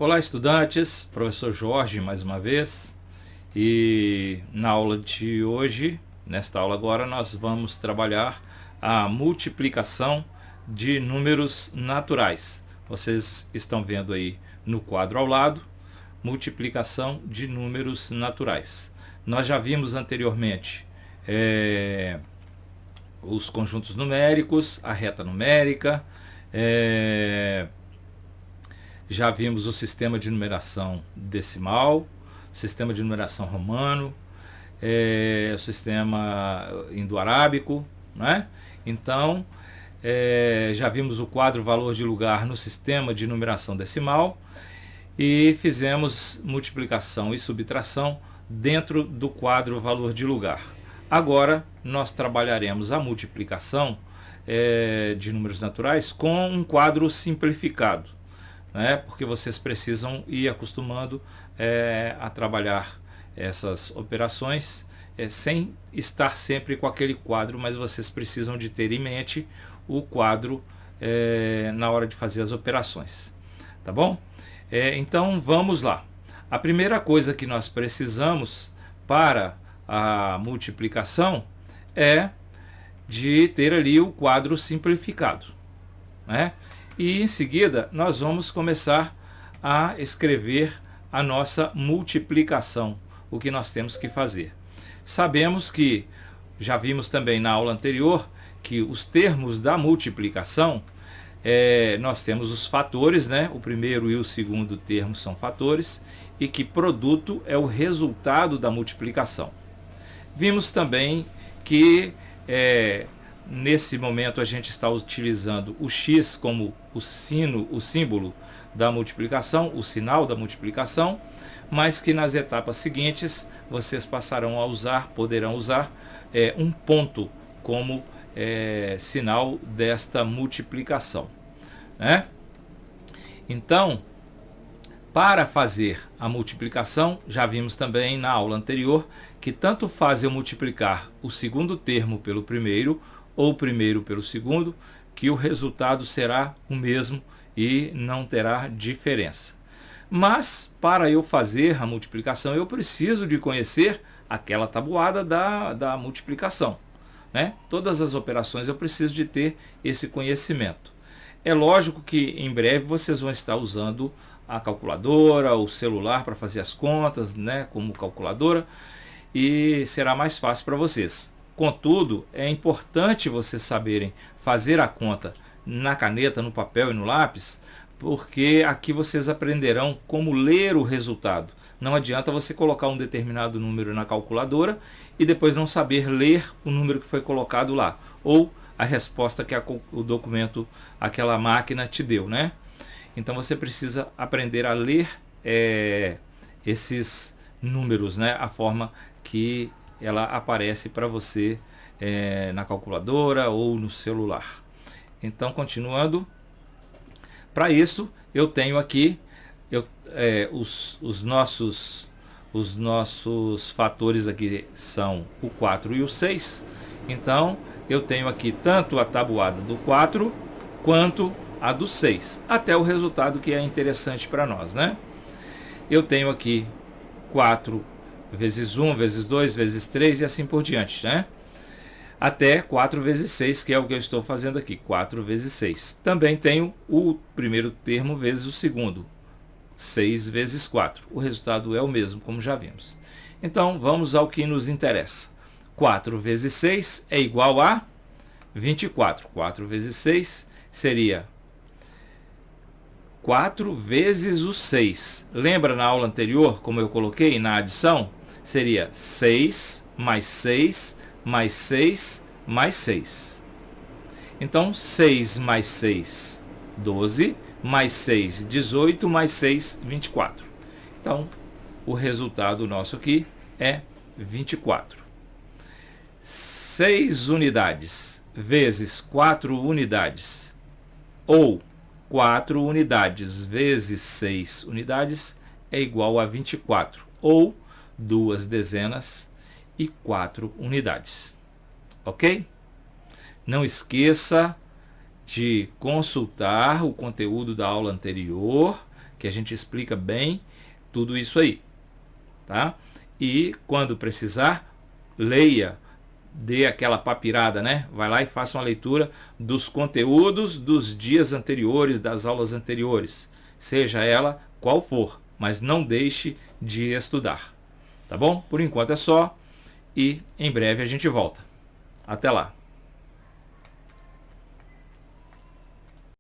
Olá, estudantes, professor Jorge mais uma vez, e na aula de hoje, nesta aula agora, nós vamos trabalhar a multiplicação de números naturais. Vocês estão vendo aí no quadro ao lado, multiplicação de números naturais. Nós já vimos anteriormente os conjuntos numéricos, a reta numérica, já vimos o sistema de numeração decimal, sistema de numeração romano, o sistema indo-arábico, né? Então, já vimos o quadro valor de lugar no sistema de numeração decimal e fizemos multiplicação e subtração dentro do quadro valor de lugar. Agora, nós trabalharemos a multiplicação de números naturais com um quadro simplificado, né? Porque vocês precisam ir acostumando a trabalhar essas operações sem estar sempre com aquele quadro, mas vocês precisam de ter em mente o quadro na hora de fazer as operações, tá bom? Então vamos lá. A primeira coisa que nós precisamos para a multiplicação é de ter ali o quadro simplificado, né? E em seguida nós vamos começar a escrever a nossa multiplicação, o que nós temos que fazer. Sabemos que, já vimos também na aula anterior, que os termos da multiplicação, nós temos os fatores, né? O primeiro e o segundo termo são fatores, e que produto é o resultado da multiplicação. Vimos também que nesse momento a gente está utilizando o x como o símbolo da multiplicação, o sinal da multiplicação, mas que nas etapas seguintes vocês poderão usar um ponto como sinal desta multiplicação, né? Então, para fazer a multiplicação, já vimos também na aula anterior que tanto faz eu multiplicar o segundo termo pelo primeiro ou o primeiro pelo segundo, que o resultado será o mesmo e não terá diferença. Mas, para eu fazer a multiplicação, eu preciso de conhecer aquela tabuada da multiplicação, né? Todas as operações eu preciso de ter esse conhecimento. É lógico que em breve vocês vão estar usando a calculadora, o celular para fazer as contas, né, como calculadora, e será mais fácil para vocês. Contudo, é importante vocês saberem fazer a conta na caneta, no papel e no lápis, porque aqui vocês aprenderão como ler o resultado. Não adianta você colocar um determinado número na calculadora e depois não saber ler o número que foi colocado lá, ou a resposta que o documento, aquela máquina te deu, né? Então você precisa aprender a ler esses números, né? A forma que ela aparece para você na calculadora ou no celular. Então, continuando, para isso eu tenho aqui os nossos fatores aqui são o 4 e o 6. Então eu tenho aqui tanto a tabuada do 4 quanto a do 6, até o resultado que é interessante para nós, né? Eu tenho aqui 4 vezes 1, vezes 2, vezes 3 e assim por diante, né? Até 4 vezes 6, que é o que eu estou fazendo aqui, 4 vezes 6. Também tenho o primeiro termo vezes o segundo, 6 vezes 4. O resultado é o mesmo, como já vimos. Então, vamos ao que nos interessa. 4 vezes 6 é igual a 24. 4 vezes 6 seria 4 vezes o 6. Lembra na aula anterior, como eu coloquei na adição? Seria 6 mais 6 mais 6 mais 6. Então, 6 mais 6, 12, mais 6, 18, mais 6, 24. Então, o resultado nosso aqui é 24. 6 unidades vezes 4 unidades, ou 4 unidades vezes 6 unidades, é igual a 24, ou 2 dezenas e 4 unidades. Ok? Não esqueça de consultar o conteúdo da aula anterior, que a gente explica bem tudo isso aí, tá? E quando precisar, leia, dê aquela papirada, né? Vai lá e faça uma leitura dos conteúdos dos dias anteriores, das aulas anteriores, seja ela qual for, mas não deixe de estudar, tá bom? Por enquanto é só e em breve a gente volta. Até lá!